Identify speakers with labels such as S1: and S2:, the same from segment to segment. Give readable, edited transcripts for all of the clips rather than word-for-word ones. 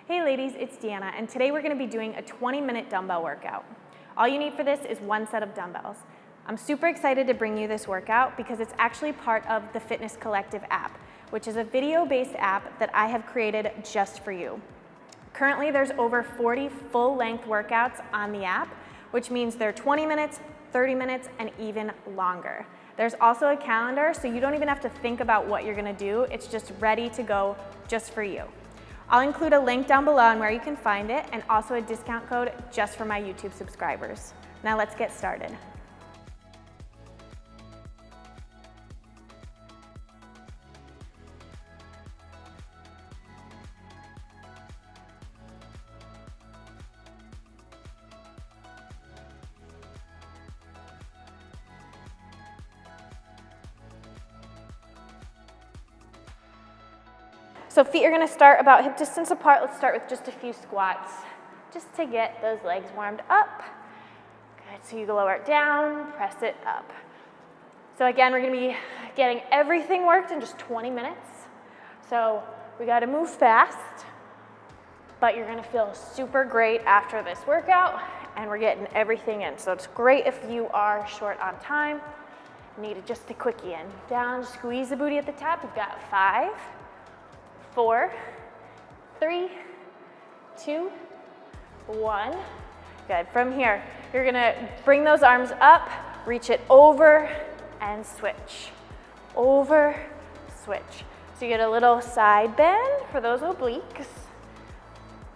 S1: Hey ladies, it's Deanna, and today we're going to be doing a 20-minute dumbbell workout. All you need for this is one set of dumbbells. I'm super excited to bring you this workout because it's actually part of the Fitness Collective app, which is a video-based app that I have created just for you. Currently, there's over 40 full-length workouts on the app, which means they're 20 minutes, 30 minutes, and even longer. There's also a calendar, so you don't even have to think about what you're going to do. It's just ready to go just for you. I'll include a link down below on where you can find it and also a discount code just for my YouTube subscribers. Now let's get started. So feet are gonna start about hip distance apart. Let's start with just a few squats, just to get those legs warmed up. Good, so you lower it down, press it up. So again, we're gonna be getting everything worked in just 20 minutes. So we gotta move fast, but you're gonna feel super great after this workout, and we're getting everything in. So it's great if you are short on time, need just a quickie in. Down, squeeze the booty at the top. We've got 5, 4, 3, 2, 1. Good. From here, you're gonna bring those arms up, reach it over, and switch. Over, switch. So you get a little side bend for those obliques.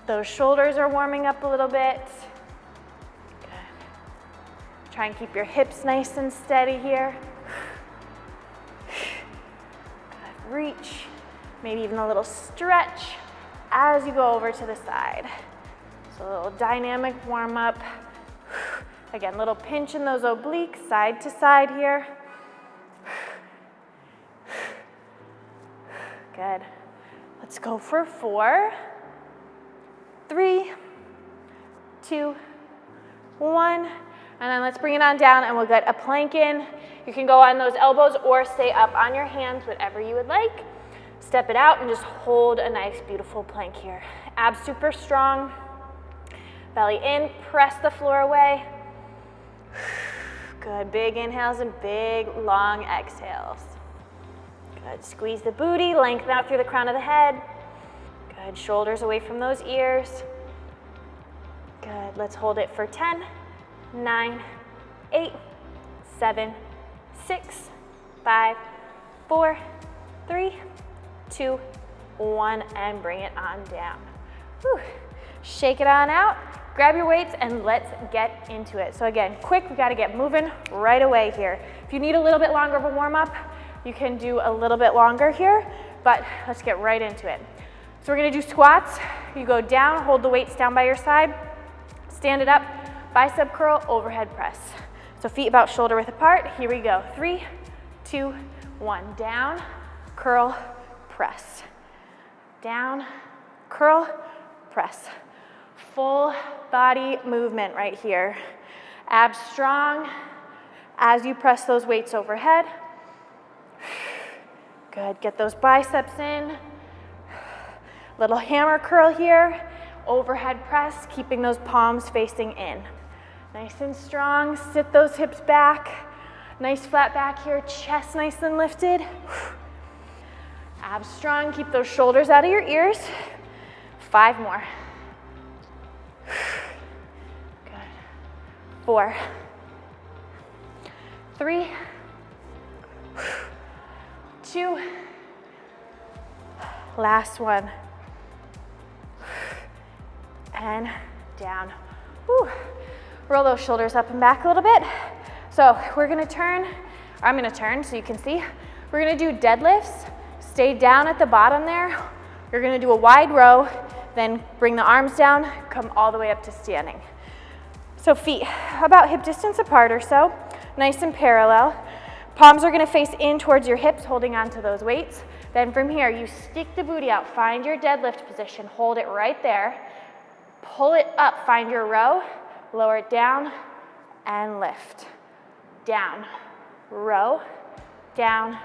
S1: Those shoulders are warming up a little bit. Good. Try and keep your hips nice and steady here. Good. Reach. Maybe even a little stretch as you go over to the side. So a little dynamic warm up. Again, little pinch in those obliques, side to side here. Good. Let's go for 4, 3, 2, 1. And then let's bring it on down and we'll get a plank in. You can go on those elbows or stay up on your hands, whatever you would like. Step it out and just hold a nice, beautiful plank here. Abs super strong. Belly in, press the floor away. Good, big inhales and big, long exhales. Good, squeeze the booty, lengthen out through the crown of the head. Good, shoulders away from those ears. Good, let's hold it for 10, 9, 8, 7, 6, 5, 4, 3, 2, 1, and bring it on down. Whew. Shake it on out, grab your weights, and let's get into it. So again, quick, we gotta get moving right away here. If you need a little bit longer of a warm-up, you can do a little bit longer here, but let's get right into it. So we're gonna do squats. You go down, hold the weights down by your side, stand it up, bicep curl, overhead press. So feet about shoulder width apart. Here we go. 3, 2, 1. Down, curl, press. Down, curl, press. Full body movement right here. Abs strong as you press those weights overhead. Good, get those biceps in. Little hammer curl here. Overhead press, keeping those palms facing in. Nice and strong, sit those hips back. Nice flat back here, chest nice and lifted. Abs strong, keep those shoulders out of your ears. 5 more. Good. 4, 3, 2, last one. And down. Whew. Roll those shoulders up and back a little bit. So we're gonna turn, or I'm gonna turn so you can see. We're gonna do deadlifts. Stay down at the bottom there. You're gonna do a wide row, then bring the arms down, come all the way up to standing. So feet about hip distance apart or so, nice and parallel. Palms are gonna face in towards your hips, holding onto those weights. Then from here, you stick the booty out, find your deadlift position, hold it right there. Pull it up, find your row, lower it down, and lift. Down, row, down,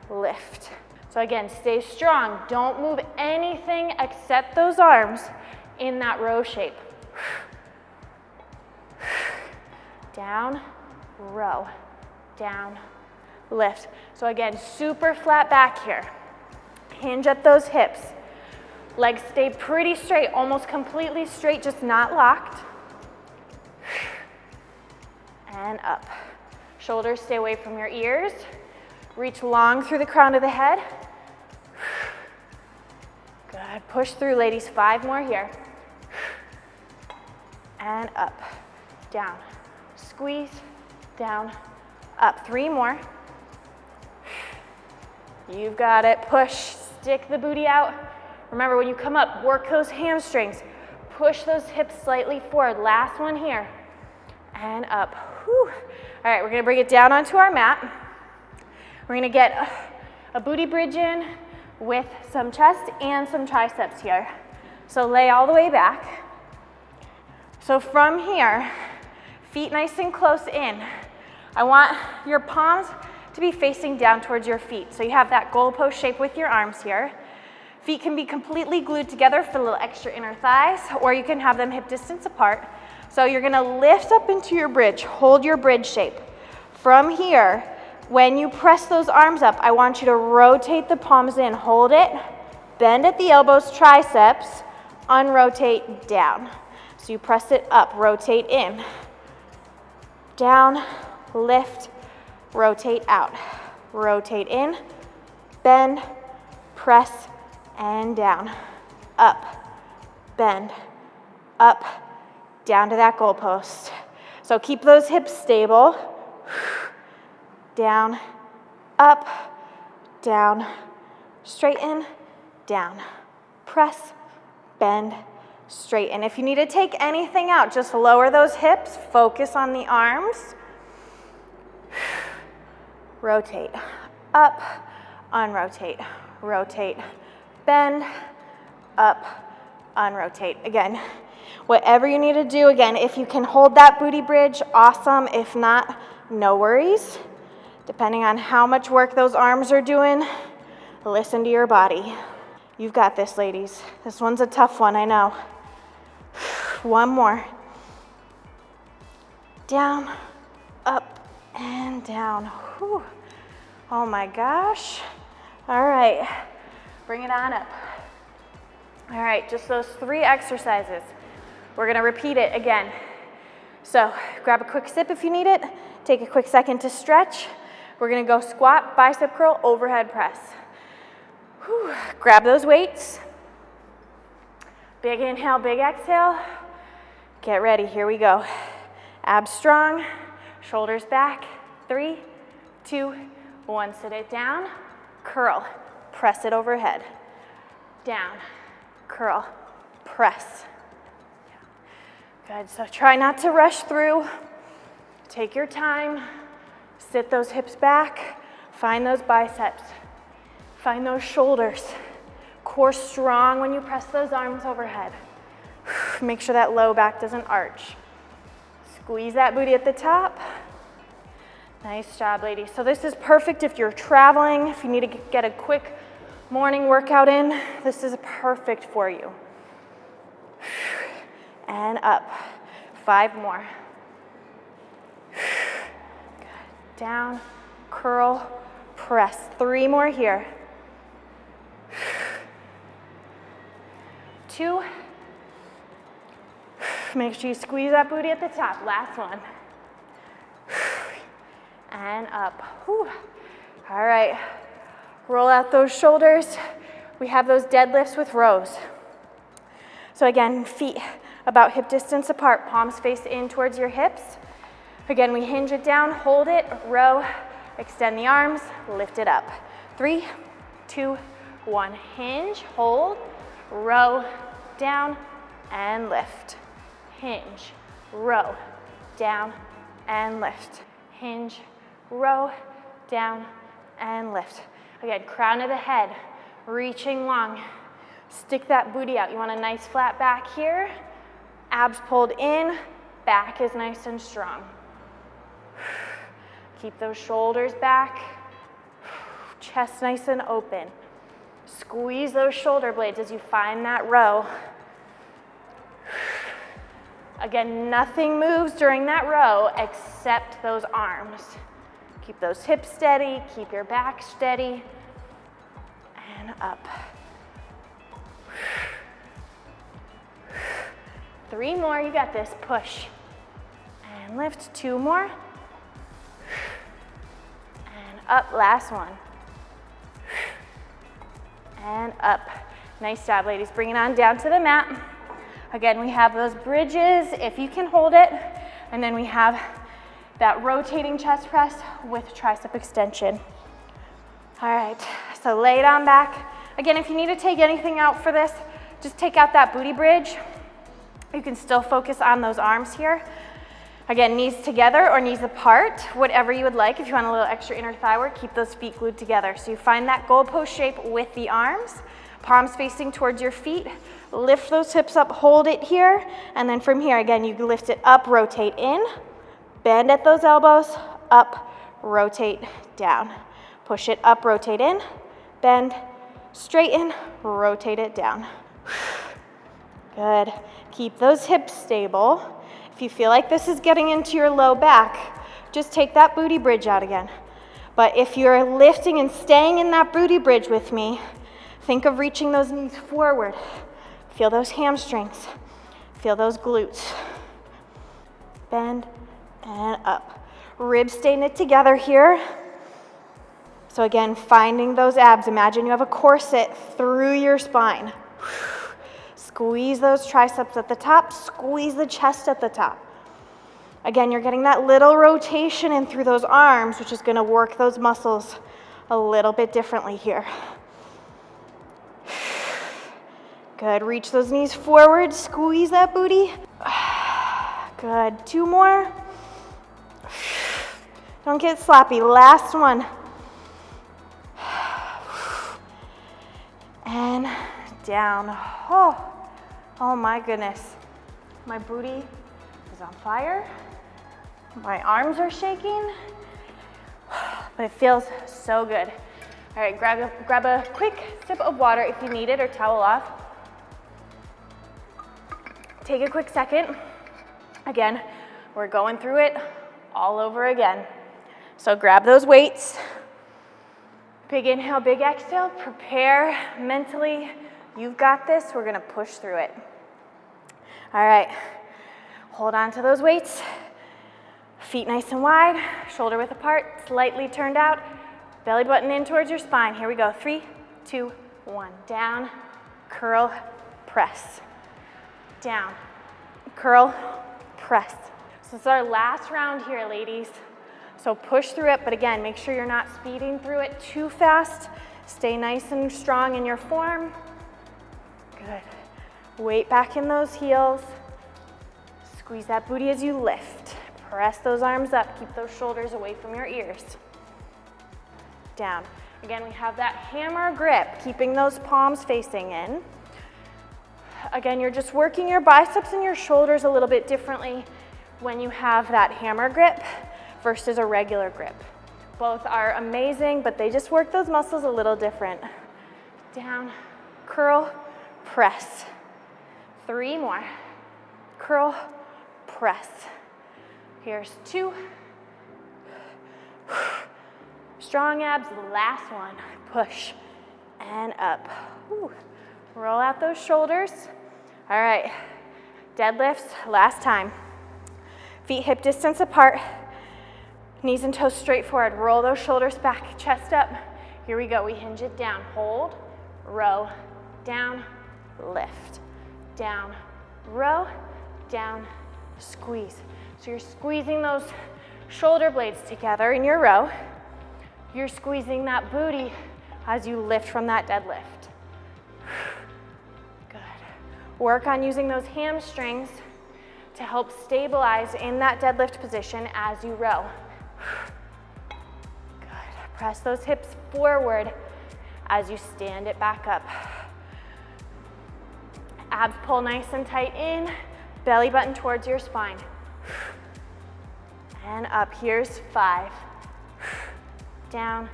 S1: lift. So again, stay strong. Don't move anything except those arms in that row shape. Down, row, down, lift. So again, super flat back here. Hinge at those hips. Legs stay pretty straight, almost completely straight, just not locked. And up. Shoulders stay away from your ears. Reach long through the crown of the head. Good. Push through, ladies. 5 more here. And up. Down. Squeeze. Down. Up. 3 more. You've got it. Push. Stick the booty out. Remember, when you come up, work those hamstrings. Push those hips slightly forward. Last one here. And up. Whew. All right, we're going to bring it down onto our mat. We're going to get a booty bridge in with some chest and some triceps here. So lay all the way back. So from here, feet nice and close in. I want your palms to be facing down towards your feet. So you have that goalpost shape with your arms here. Feet can be completely glued together for a little extra inner thighs, or you can have them hip distance apart. So you're gonna lift up into your bridge, hold your bridge shape. From here, when you press those arms up, I want you to rotate the palms in, hold it, bend at the elbows, triceps, unrotate, down. So you press it up, rotate in, down, lift, rotate out, rotate in, bend, press, and down, up, bend, up, down to that goalpost. So keep those hips stable, down, up, down, straighten, down, press, bend, straighten. If you need to take anything out, just lower those hips, focus on the arms, rotate, up, unrotate, rotate, bend, up, unrotate. Again, whatever you need to do, again, if you can hold that booty bridge, awesome. If not, no worries. Depending on how much work those arms are doing, listen to your body. You've got this, ladies. This one's a tough one, I know. 1 more. Down, up, and down. Whew. Oh my gosh. All right, bring it on up. All right, just those 3 exercises. We're gonna repeat it again. So grab a quick sip if you need it. Take a quick second to stretch. We're gonna go squat, bicep curl, overhead press. Whew. Grab those weights. Big inhale, big exhale. Get ready, here we go. Abs strong, shoulders back. 3, 2, 1. Sit it down, curl, press it overhead. Down, curl, press. Good, so try not to rush through. Take your time, sit those hips back, find those biceps, find those shoulders. Core strong when you press those arms overhead. Make sure that low back doesn't arch. Squeeze that booty at the top. Nice job, ladies. So this is perfect if you're traveling, if you need to get a quick morning workout in, this is perfect for you. And up. 5 more. Down, curl, press. 3 more here. 2. Make sure you squeeze that booty at the top. Last one. And up. Whew. All right. Roll out those shoulders. We have those deadlifts with rows. So again, feet about hip distance apart, palms face in towards your hips. Again, we hinge it down, hold it, row, extend the arms, lift it up. 3, 2, 1. Hinge, hold, row, down, and lift. Hinge, row, down, and lift. Hinge, row, down, and lift. Again, crown of the head, reaching long. Stick that booty out. You want a nice flat back here. Abs pulled in, back is nice and strong. Keep those shoulders back. Chest nice and open. Squeeze those shoulder blades as you find that row. Again, nothing moves during that row except those arms. Keep those hips steady, keep your back steady, and up. 3 more, you got this, push. And lift, 2 more. And up, last one. And up. Nice job, ladies. Bring it on down to the mat. Again, we have those bridges, if you can hold it. And then we have that rotating chest press with tricep extension. All right, so lay it on back. Again, if you need to take anything out for this, just take out that booty bridge. You can still focus on those arms here. Again, knees together or knees apart, whatever you would like. If you want a little extra inner thigh work, keep those feet glued together. So you find that goalpost shape with the arms, palms facing towards your feet. Lift those hips up, hold it here, and then from here, again, you lift it up, rotate in, bend at those elbows, up, rotate, down. Push it up, rotate in, bend, straighten, rotate it down. Good. Keep those hips stable. If you feel like this is getting into your low back, just take that booty bridge out again. But if you're lifting and staying in that booty bridge with me, think of reaching those knees forward. Feel those hamstrings. Feel those glutes. Bend and up. Ribs stay knit together here. So again, finding those abs. Imagine you have a corset through your spine. Squeeze those triceps at the top, squeeze the chest at the top. Again, you're getting that little rotation in through those arms, which is going to work those muscles a little bit differently here. Good, reach those knees forward, squeeze that booty. Good, 2 more. Don't get sloppy, last one. And down. Oh my goodness, my booty is on fire, my arms are shaking, but it feels so good. All right, grab a quick sip of water if you need it, or towel off. Take a quick second. Again, we're going through it all over again. So grab those weights. Big inhale, big exhale, prepare mentally. You've got this, we're gonna push through it. All right, hold on to those weights. Feet nice and wide, shoulder width apart, slightly turned out, belly button in towards your spine. Here we go, 3, 2, 1. Down, curl, press. Down, curl, press. So this is our last round here, ladies. So push through it, but again, make sure you're not speeding through it too fast. Stay nice and strong in your form. Good. Weight back in those heels. Squeeze that booty as you lift. Press those arms up. Keep those shoulders away from your ears. Down. Again, we have that hammer grip, keeping those palms facing in. Again, you're just working your biceps and your shoulders a little bit differently when you have that hammer grip versus a regular grip. Both are amazing, but they just work those muscles a little different. Down, curl, press. 3 more. Curl, press. Here's 2. Strong abs, last one. Push and up. Whew. Roll out those shoulders. All right, deadlifts, last time. Feet hip distance apart. Knees and toes straight forward. Roll those shoulders back, chest up. Here we go, we hinge it down. Hold, row, down, lift. Down, row, down, squeeze. So you're squeezing those shoulder blades together in your row. You're squeezing that booty as you lift from that deadlift. Good. Work on using those hamstrings to help stabilize in that deadlift position as you row. Good. Press those hips forward as you stand it back up. Abs pull nice and tight in, belly button towards your spine. And up, here's 5. Down,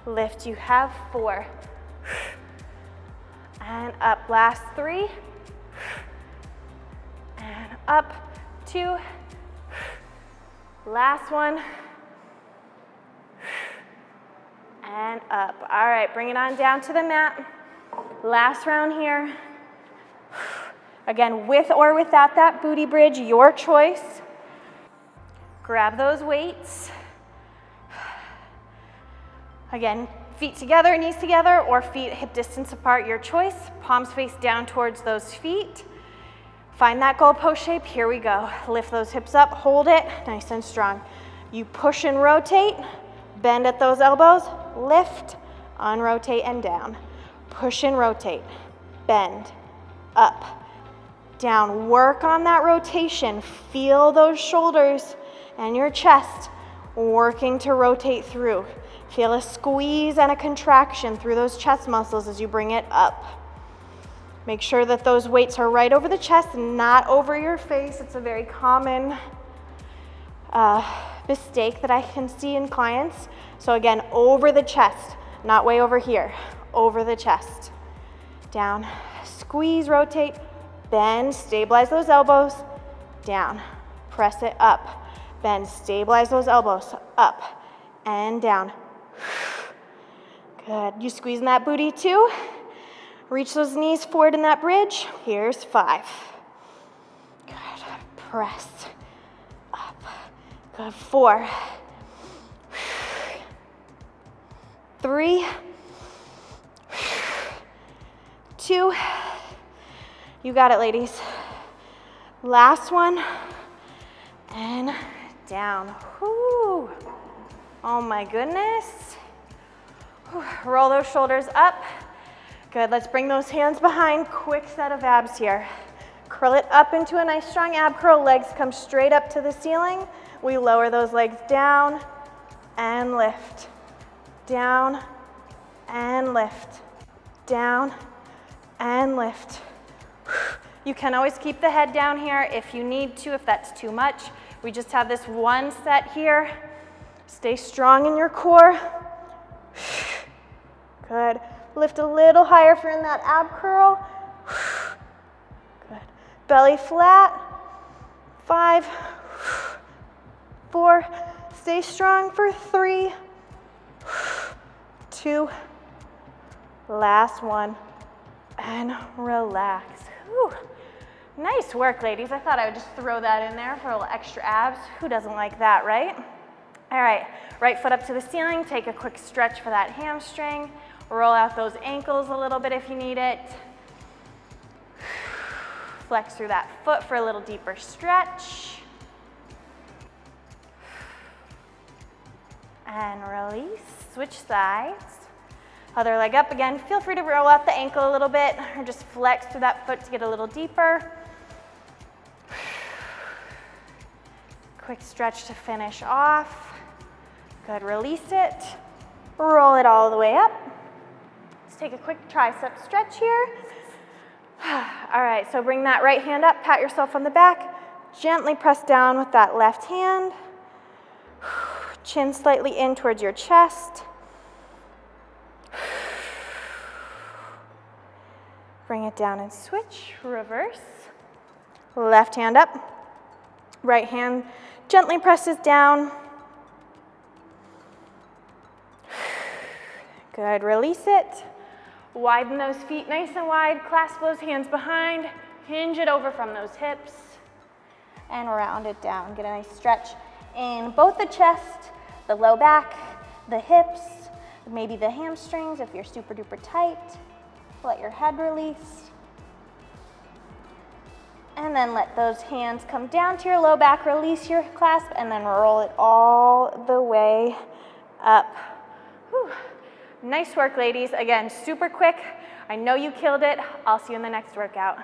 S1: lift, you have 4. and up. Last 3, and up, 2, last 1, and up. All right, bring it on down to the mat. Last round here. Again, with or without that booty bridge, your choice. Grab those weights. Again, feet together, knees together, or feet hip distance apart, your choice. Palms face down towards those feet. Find that goalpost shape, here we go. Lift those hips up, hold it, nice and strong. You push and rotate, bend at those elbows, lift, unrotate and down. Push and rotate, bend, up, down. Work on that rotation. Feel those shoulders and your chest working to rotate through. Feel a squeeze and a contraction through those chest muscles as you bring it up. Make sure that those weights are right over the chest, not over your face. It's a very common mistake that I can see in clients. So again, over the chest, not way over here, over the chest. Down, squeeze, rotate, bend, stabilize those elbows, down, press it up, bend, stabilize those elbows, up and down. Good, you squeezing that booty too. Reach those knees forward in that bridge. Here's 5. Good, press up. Good, 4, 3, 2, you got it, ladies. Last one, and down. Whew. Oh my goodness. Whew. Roll those shoulders up. Good, let's bring those hands behind. Quick set of abs here. Curl it up into a nice strong ab curl. Legs come straight up to the ceiling. We lower those legs down and lift. Down and lift. Down and lift. You can always keep the head down here if you need to, if that's too much. We just have this one set here. Stay strong in your core. Good. Lift a little higher if you're in that ab curl. Good. Belly flat. 5, 4. Stay strong for 3, 2. Last one. And relax. Whew. Nice work, ladies. I thought I would just throw that in there for a little extra abs. Who doesn't like that, right? All right, right foot up to the ceiling. Take a quick stretch for that hamstring. Roll out those ankles a little bit if you need it. Flex through that foot for a little deeper stretch. And release. Switch sides. Other leg up again. Feel free to roll out the ankle a little bit or just flex through that foot to get a little deeper. Quick stretch to finish off. Good, release it. Roll it all the way up. Let's take a quick tricep stretch here. All right, so bring that right hand up, pat yourself on the back. Gently press down with that left hand. Chin slightly in towards your chest. Bring it down and switch, reverse. Left hand up, right hand gently presses down. Good, release it. Widen those feet nice and wide, clasp those hands behind, hinge it over from those hips, and round it down. Get a nice stretch in both the chest, the low back, the hips, maybe the hamstrings if you're super duper tight. Let your head release. And then let those hands come down to your low back, release your clasp, and then roll it all the way up. Whew. Nice work, ladies. Again, super quick. I know you killed it. I'll see you in the next workout.